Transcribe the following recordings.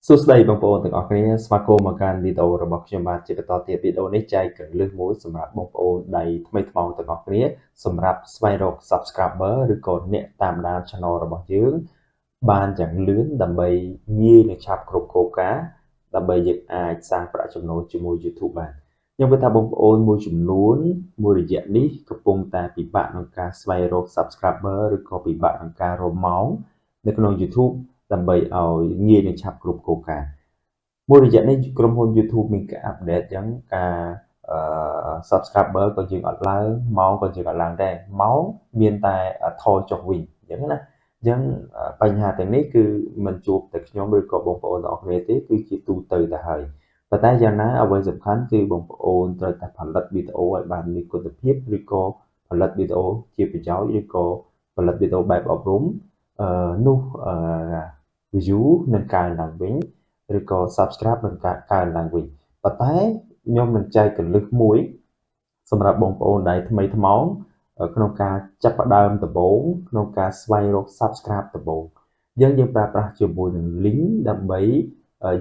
សួស្តីបងប្អូនទាំងអស់គ្នាស្វាគមន៍មកកាន់វីដេអូរបស់ខ្ញុំបាទជាបន្តទៀតវីដេអូនេះចែកកន្លឹះមួយសម្រាប់បងប្អូនដៃថ្មីថ្មោងទាំងអស់គ្នាសម្រាប់ស្វែងរក Subscriber ឬក៏អ្នកតាមដាន Channel របស់យើងបានយ៉ាងលឿនដើម្បីងាយនឹងឆាប់គ្រប់គ្រងការដើម្បីយើងអាចសាងប្រាក់ចំណូលជាមួយ YouTube បានខ្ញុំគិតថាបងប្អូនមួយចំនួនមួយរយៈនេះកំពុងតែពិបាកក្នុងការស្វែងរក Subscriber ឬក៏ពិបាកក្នុងការរកម៉ោងនៅក្នុង YouTubeដើម្បីឲ្យងាយនឹងឆាប់គ្រប់គ្រងការមួយរយៈនេះក្រុមហ៊ុន YouTube មានការអាប់ដេតអញ្ចឹងការ subscriber ក៏យើងអត់ឡើងម៉ោងក៏យើងអត់ឡើងដែរម៉ោងមានតែថយចុះវិញអញ្ចឹងណាអញ្ចឹងបញ្ហាទាំងនេះគឺមិនជួបតែខ្ញុំឬក៏បងប្អូនទាំងអស់គ្នាទេគឺជាទូទៅទៅហើយប៉ុន្តែយ៉ាងណាអ្វីសំខាន់គឺបងប្អូនត្រូវតែផលិតវីដេអូឲ្យបានមានគុណភាពឬក៏ផលិតវីដេអូជាប្រយោជន៍ឬក៏ផលិតវីដេអូបែបអប់រំនោះview នឹងកើនឡើងវិញឬក៏ subscribe នឹងកើនឡើងវិញប៉ុន្តែខ្ញុំនឹងចែកកលឹះមួយសម្រាប់បងប្អូនដែលថ្មីថ្មោងក្នុងការចាប់ផ្ដើមដំបូងក្នុងការស្វែងរក subscribe ដំបូងយើងប្រើប្រាស់ជាមួយនឹង link ដើម្បី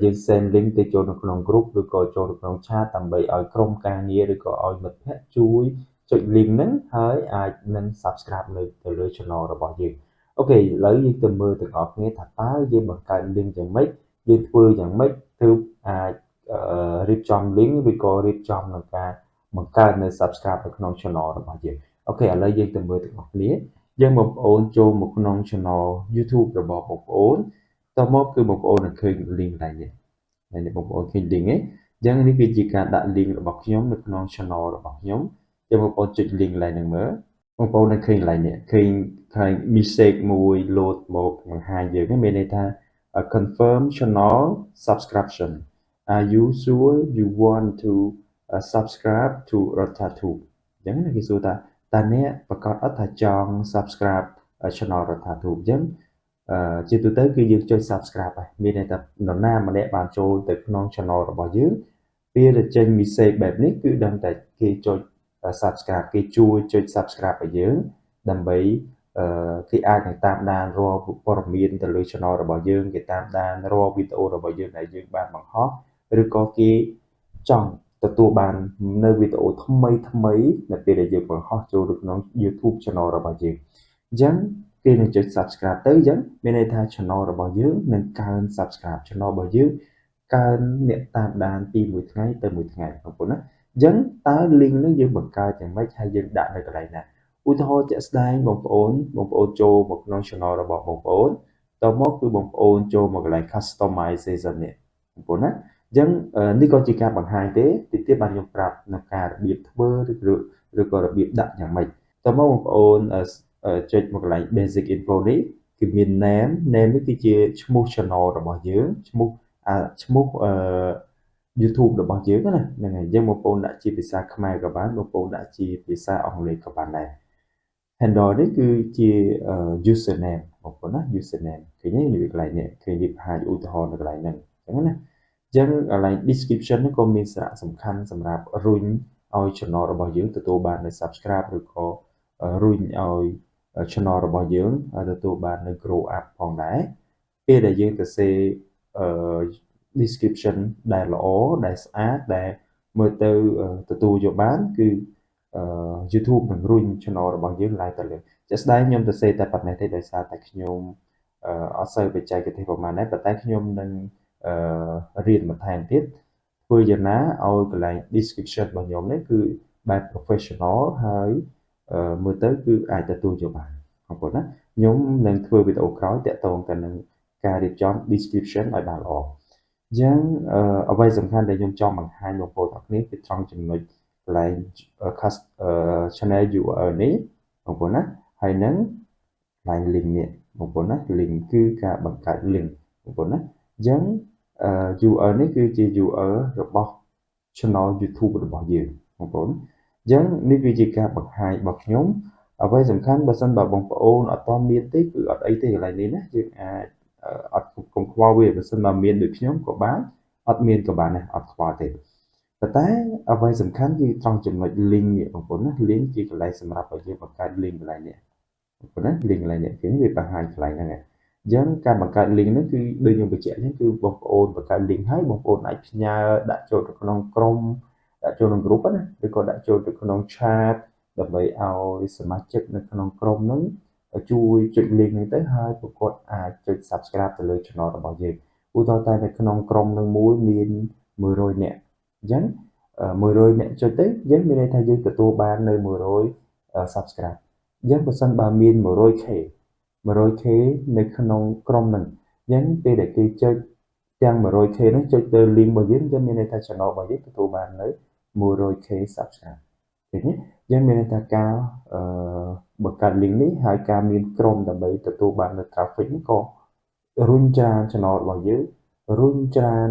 យើង send link ទៅចូលនៅក្នុង group ឬក៏ចូលនៅក្នុង chat ដើម្បីឲ្យក្រុមការងារឬក៏ឲ្យមិត្តភ័ក្តិជួយចុច link ហ្នឹងហើយអាចនឹង subscribe ទៅលើ channel របស់យើងអូខេឥឡូវយើងទៅមើលទាំងអស់គ្នាថាតើយើងបង្កើត link យ៉ាងម៉េចយើងធ្វើយ៉ាងម៉េចទើបអាចរៀបចំ link ឬក៏រៀបចំក្នុងការបង្កើតនៅ subscribe នៅក្នុង channel របស់យើងអូខេឥឡូវយើងទៅមើលទាំងអស់គ្នាយើងបងប្អូនចូលមកក្នុង channel YouTube របស់បងប្អូនតមកគឺបងប្អូននឹងឃើញ link ដែរនេះបងប្អូនឃើញ link ទេអញ្ចឹងនេះគឺជាការដាក់ link របស់ខ្ញុំនៅក្នុង channel របស់ខ្ញុំចាំបងប្អូនចុច link ឡើងនឹងមើលបងប្អូននឹងឃើញឡើងនេះឃើញ mistake មួយ load មកបង្ហាញយើងមានន័យថា confirm channel subscription are you sure you want to subscribe to Rotha 2អញ្ចឹងគេសួរថាតើអ្នកប្រកាសអត់ថាចង់ subscribe channel Rotha 2អញ្ចឹងជាទូទៅគឺយើងចុច subscribe ហើយមានន័យថានរណាម្នាក់បានចូលទៅក្នុង channel របស់យើងពេលដែលចេញ message បែបនេះគឺដឹងតែគេចុច subscribe គេជួយចុច subscribe ឲ្យយើងដើម្បីគេអាចនឹងតាមដានរាល់ព័ត៌មានទៅលើ channel របស់យើងគេតាមដានរាល់វីដេអូរបស់យើងដែលយើងបានបង្ហោះឬក៏គេចង់ទទួលបាននៅវីដេអូថ្មីនៅពេលដែលយើងបង្ហោះចូលទៅក្នុង YouTube channel របស់យើងអញ្ចឹងគេនឹងចុច subscribe ទៅអញ្ចឹងមានន័យថា channel របស់យើងនឹងកើន subscribe channel របស់យើងកើនអ្នកតាមដានពីមួយថ្ងៃទៅមួយថ្ងៃបងប្អូនណាអញ្ចឹងតើ link នេះយើងបង្កើតយ៉ាងម៉េចហើយយើងដាក់នៅកន្លែងណាឧទាហរណ៍ជាក់ស្ដែងបងប្អូនចូលមកក្នុង channel របស់បងប្អូនតមកគឺបងប្អូនចូលមកកន្លែង customization នេះបងប្អូនណាអញ្ចឹងនេះក៏ជាការបង្ហាញទេទីទៀតបានខ្ញុំប្រាប់នៅការរបៀបធ្វើឬក៏របៀបដាក់យ៉ាងម៉េចតមកបងប្អូនចុចមកកន្លែង basic info នេះគឺមាន name នេះគឺជាឈ្មោះ channel របស់យើងឈ្មោះ YouTube របស់យើងណាហ្នឹងហើយយើងបងប្អូនដាក់ជាភាសាខ្មែរក៏បានបងប្អូនដាក់ជាភាសាអង់គ្លេសក៏បានដែរ handle នេះគឺជា username បងប្អូនណា username ឃើញទេនេះកន្លែងនេះឃើញវាបង្ហាញឧទាហរណ៍នៅកន្លែងហ្នឹងអញ្ចឹងណាអញ្ចឹងកន្លែង description នេះក៏មានសារៈសំខាន់សម្រាប់រុញឲ្យ channel របស់យើងទទួលបាននៅ subscribe ឬក៏រុញឲ្យ channel របស់យើងទទួលបាននៅ grow up ផងដែរពេលដែលយើងទៅសេdescription ដែលល្អដែលស្អាតដែលមើលទៅទទួលយកបានគឺ YouTube នឹងរុញ channel របស់យើងឡើងទៅលើជាក់ស្ដែងខ្ញុំទៅសេតែប៉ុណ្ណេះទេដោយសារតែខ្ញុំអត់សូវបច្ចេកទេសប្រហែលដែរប៉ុន្តែខ្ញុំនឹងរៀនបន្ថែមទៀតធ្វើយ៉ាងណាឲ្យកន្លែង description របស់ខ្ញុំនេះគឺបែប professional ហើយមើលទៅគឺអាចទទួលយកបានបងប្អូនណាខ្ញុំនឹងធ្វើវីដេអូក្រោយតាក់ទងទៅនឹងការរៀបចំ description ឲ្យបានល្អអញ្ចឹងអ្វីសំខាន់ដែលខ្ញុំចង់បង្ហាញបងប្អូនទាំងគ្នាគឺត្រង់ចំណុចកន្លែង channel URL នេះបងប្អូនណាហើយនឹងកន្លែង link នេះបងប្អូនណា link គឺការបង្កើត link បងប្អូនណាអញ្ចឹងURL នេះគឺជា URL របស់ channel YouTube របស់យើងបងប្អូនអញ្ចឹងនេះគឺជាការបង្ហាញរបស់ខ្ញុំអ្វីសំខាន់បើសិនបើបងប្អូនអត់ទាន់មានទេគឺអត់អីទេកន្លែងនេះណាយើងអាចអត់កុំខ្វល់វាបើសិនបើមានដូចខ្ញុំក៏បានអត់មានក៏បានដែរអត់ខ្វល់ទេប៉ុន្តែអ្វីសំខាន់គឺត្រង់ចំណុច link នេះបងប្អូនណា link ជាកន្លែងសម្រាប់ឲ្យយើងបង្កើត link កន្លែងនេះបងប្អូនណា link កន្លែងនេះគេវាបង្ហាញកន្លែងហ្នឹង Dân các bằng cái link nó cứ đưa những chia những cứ bọc ôn và cái link hay bọc ôn ai nhà đã cho được con Chrome đã cho được group á rồi còn đã cho được con chat để mấy ao smart check được con Chrome nó chui chụp link này tới hai của con chụp subscribe từ lời channel là bao nhiêu u to tay này con Chrome nó muối miền 10 nè dân 10 nè cho tới dân bên đây thay dân từ tua ban nơi 10 subscribe dân của sân bà miền 10k 100k នៅក្នុងក្រុមហ្នឹងអញ្ចឹងពេលដែលគេចុចទាំង 100k ហ្នឹងចុចទៅ link របស់យើងយើងមានន័យថា channel របស់យើងទទួលបាននៅ 100k subscribe ឃើញទេយើងមានន័យថាការបង្កើត link នេះហើយការមានក្រុមដើម្បីទទួលបាននៅ traffic នេះក៏រុញច្រាន channel របស់យើងរុញច្រាន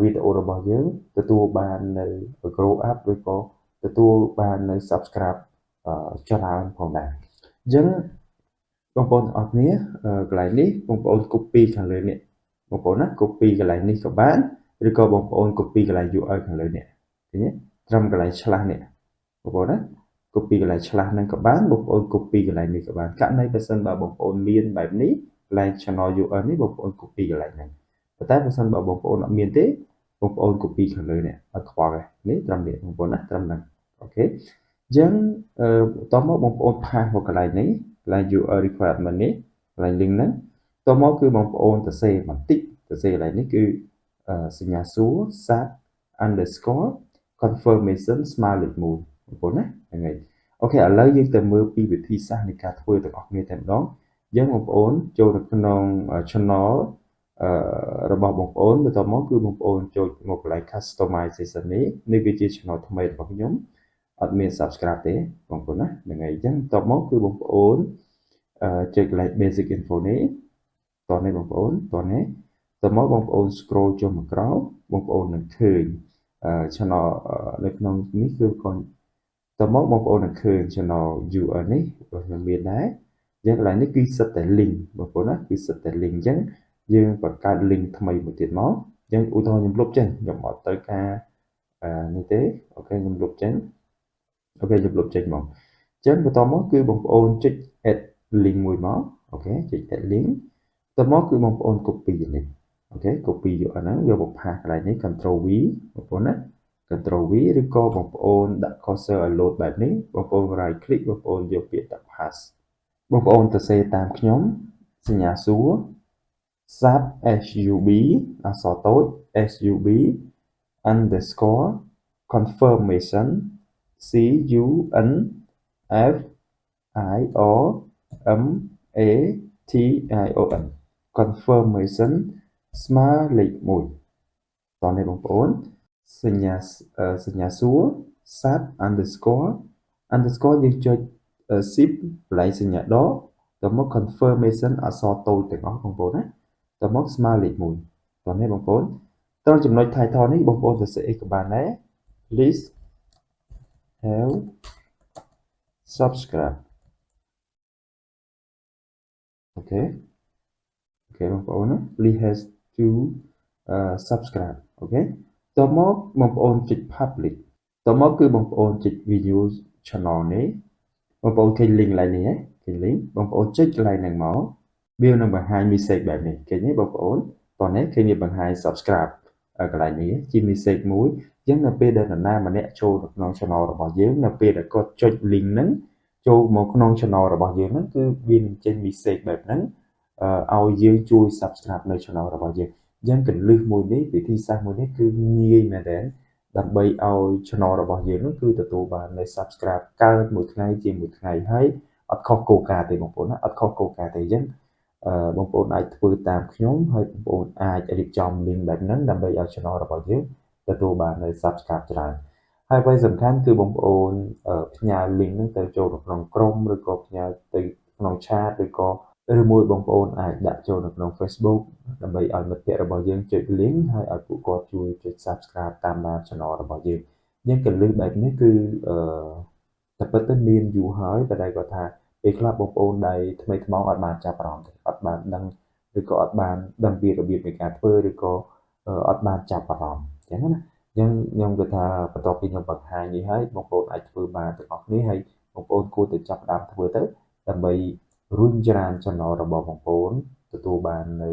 វីដេអូរបស់យើងទទួលបាននៅ grow up ឬក៏ទទួលបាននៅ subscribe ច្រើនផងដែរអញ្ចឹងបងប្អូនទាំងអស់គ្នាកន្លែងនេះបងប្អូន copy ខាងលើនេះបងប្អូនណា copy កន្លែងនេះក៏បានឬក៏បងប្អូន copy កន្លែង URL ខាងលើនេះឃើញទេត្រឹមកន្លែងឆ្លាស់នេះបងប្អូនណា copy កន្លែងឆ្លាស់ហ្នឹងក៏បានបងប្អូន copy កន្លែងនេះក៏បានករណីបើសិនបើបងប្អូនមានបែបនេះកន្លែង channel URL នេះបងប្អូន copy កន្លែងហ្នឹងប៉ុន្តែបើសិនបើបងប្អូនអត់មានទេបងប្អូន copy ខាងលើនេះអត់ខ្វល់ទេនេះត្រឹមនេះបងប្អូនណាត្រឹមហ្នឹងអូខេអញ្ចឹងបន្តមកបងប្អូនផាសមកកន្លែងនេះកន្លែង URL requirement នេះកន្លែង link ហ្នឹងតមកគឺបងប្អូនសរសេរបន្តិចសរសេរកន្លែងនេះគឺសញ្ញាសួរ sat underscore confirmation ស្មើលេខ1បងប្អូនណាហ្នឹងហើយអូខេឥឡូវយើងទៅមើលពីវិធីសាស្ត្រនៃការធ្វើទាំងអស់គ្នាតែម្ដងយើងបងប្អូនចូលទៅក្នុង channel របស់បងប្អូនបន្ទាប់មកគឺបងប្អូនចូលមកកន្លែង customization នេះគឺជា channel ថ្មីរបស់ខ្ញុំអត់មាន subscribe ទេបងប្អូនណាហ្នឹងហើយអញ្ចឹងបន្ទាប់មកគឺបងប្អូនចុចកន្លែង basic info នេះតោះនេះបងប្អូនតោះនេះតមកបងប្អូន scroll ចុះមកក្រោមបងប្អូននឹងឃើញchannel នៅក្នុងនេះគឺcònតមកបងប្អូននឹងឃើញ channel URL នេះរបស់ខ្ញុំមានដែរយើងកន្លែងនេះគឺសិតតែ link បងប្អូនណាគឺសិតតែ link អញ្ចឹងយើងបង្កើត link ថ្មីមួយទៀតមកអញ្ចឹងឧទាហរណ៍ខ្ញុំលុបចេញខ្ញុំអត់ទៅការនេះទេអូខេខ្ញុំលុបចេញអូខេខ្ញុំលុបចេញមកអញ្ចឹងបន្តមកគឺបងប្អូនចុច add link មួយមកអូខេចុច add link តមកគឺបងប្អូន copy នេះអូខេ copy យកអាហ្នឹងយកមកផាសកន្លែងនេះ Ctrl V បងប្អូនណា Ctrl V ឬក៏បងប្អូនដាក់ cursor ឲ្យ load បែបនេះបងប្អូន right click បងប្អូនយកពាក្យដាក់ pass បងប្អូនសរសេរតាមខ្ញុំសញ្ញាសួរ sub sub អក្សរតូច sub underscore confirmation CUNFIRMATION ស្មើលេខ1តោះនេះបងប្អូនសញ្ញាសួរ sub underscore យើងចុច shift កន្លែងសញ្ញាដកទៅមក confirmation អក្សរតូចទាំងអស់បងប្អូនណាទៅមកស្មើលេខ1តោះនេះបងប្អូនត្រង់ចំណុច title នេះបងប្អូនសរសេរអីក៏បានដែរ please have subscribe អូខេបងប្អូនណា please has to subscribe អូខេតមកបងប្អូនចុច public តមកគឺបងប្អូនចុច view channel នេះបងប្អូនឃើញ link ឡើងនេះឃើញ link បងប្អូនចុចកន្លែងហ្នឹងមកវានឹងបង្ហាញ message បែបនេះឃើញទេបងប្អូនតោះនេះឃើញវាបង្ហាញ subscribe កន្លែងនេះជា message មួយអញ្ចឹងនៅពេលដែលនរណាម្នាក់ចូលទៅក្នុង channel របស់យើងនៅពេលដែលគាត់ចុច link ហ្នឹងចូលមកក្នុង channel របស់យើងហ្នឹងគឺវានឹងចេញ message បែបហ្នឹងឲ្យយើងជួយ subscribe នៅ channel របស់យើងអញ្ចឹងកន្លឹះមួយនេះវិធីសាស្ត្រមួយនេះគឺងាយមែនទេដើម្បីឲ្យ channel របស់យើងនោះគឺទទួលបាននៅ subscribe កើតមួយថ្ងៃជាមួយថ្ងៃហើយអត់ខុសគោលការណ៍ទេបងប្អូនណាអត់ខុសគោលការណ៍ទេអញ្ចឹងបងប្អូនអាចធ្វើតាមខ្ញុំហើយបងប្អូនអាចរៀបចំ link បែបហ្នឹងដើម្បីឲ្យ channel របស់យើងទទួលបាននៅ subscribe ច្រើនហើយអ្វីសំខាន់គឺបងប្អូនផ្ញើ link ហ្នឹងទៅចូលក្នុងក្រុមឬក៏ផ្ញើទៅក្នុង chat ឬមួយបងប្អូនអាចដាក់ចូលនៅក្នុង Facebook ដើម្បីឲ្យមិត្តភ័ក្តិរបស់យើងចុច link ហើយឲ្យពួកគាត់ជួយចុច subscribe តាមដាន channel របស់យើងយើងកលឹះបែបនេះគឺតែពិតទៅមានយូរហើយតែដែលគាត់ថាពេលខ្លះបងប្អូនដែលថ្មីថ្មោងអត់បានចាប់អារម្មណ៍ទេអត់បានដឹងឬក៏អត់បានដឹងពីរបៀបនៃការធ្វើឬក៏អត់បានចាប់អារម្មណ៍អញ្ចឹងណាខ្ញុំគាត់ថាបន្ទាប់ពីខ្ញុំបង្ហាញនេះហើយបងប្អូនអាចធ្វើបានទាំងអស់គ្នាហើយបងប្អូនគួរតែចាប់ផ្ដើមធ្វើទៅដើម្បីរុញច្រាន channel របស់បងប្អូន ទទួលបាននៅ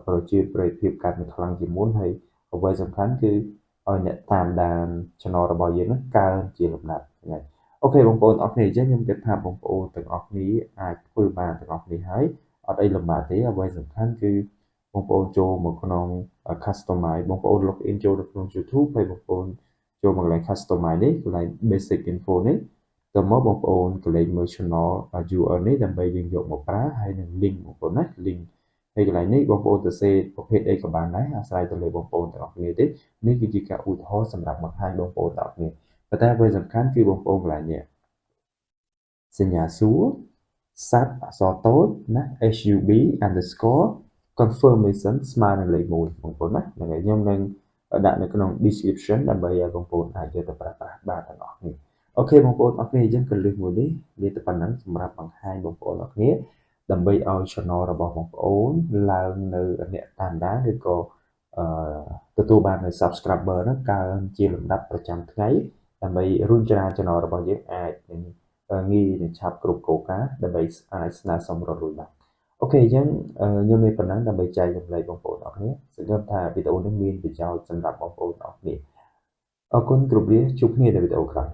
ប្រជាប្រិយភាពកាន់តែខ្លាំងជាងមុនហើយអ្វីសំខាន់គឺឲ្យអ្នកតាមដាន channel របស់យើងហ្នឹងកើនជាលំដាប់ហ្នឹងហើយអូខេបងប្អូនអរគ្នាអញ្ចឹងខ្ញុំគិតថាបងប្អូនទាំងអស់គ្នាអាចធ្វើបានទាំងអស់គ្នាហើយអត់អីលំបាកទេអ្វីសំខាន់គឺបងប្អូនចូលមកក្នុង customize បងប្អូន log in ចូលទៅក្នុង YouTube ហើយបងប្អូនចូលមកកន្លែង customize នេះកន្លែង basic info នេះទៅមកបងប្អូនកន្លែងមើល channel URL នេះដើម្បីយើងយកមកប្រើហើយនឹង link បងប្អូនណា link ហើយកន្លែងនេះបងប្អូនទៅសេប្រភេទអីក៏បានដែរអាស្រ័យទៅលើបងប្អូនទាំងអស់គ្នាទេនេះគឺជាការឧទាហរណ៍សម្រាប់បង្ហាញបងប្អូនទាំងអស់គ្នាប៉ុន្តែអ្វីសំខាន់គឺបងប្អូនកន្លែងនេះសញ្ញាសួរស័ព្ទអក្សរតូចណា HUB underscore confirmation ស្មើនឹងលេខ1បងប្អូនណាហ្នឹងហើយខ្ញុំនឹងដាក់នៅក្នុង description ដើម្បីឲ្យបងប្អូនអាចយកទៅប្រើប្រាស់បានទាំងអស់គ្នាអូខេបងប្អូនអរគ្នាយើងកលឹះមួយនេះមានតែប៉ុណ្ណឹងសម្រាប់បង្ហាញបងប្អូនអរគ្នាដើម្បីឲ្យ channel របស់បងប្អូនឡើងនៅអ្នកតាមដានឬក៏ទទួលបាននៅ subscriber ហ្នឹងកើនជាលំដាប់ប្រចាំថ្ងៃដើម្បីរុញច្រាន channel របស់យើងអាចងាយនឹងឆាប់គ្រប់គោលការណ៍ដើម្បីអាចស្នើសុំរកលុយបានអូខេអញ្ចឹងខ្ញុំមានប៉ុណ្ណឹងដើម្បីចែករំលែកបងប្អូនអរគ្នាសង្ឃឹមថាវីដេអូនេះមានប្រយោជន៍សម្រាប់បងប្អូនអរគ្នាអរគុណគ្រប់គ្នាជួបគ្នានៅវីដេអូក្រោយ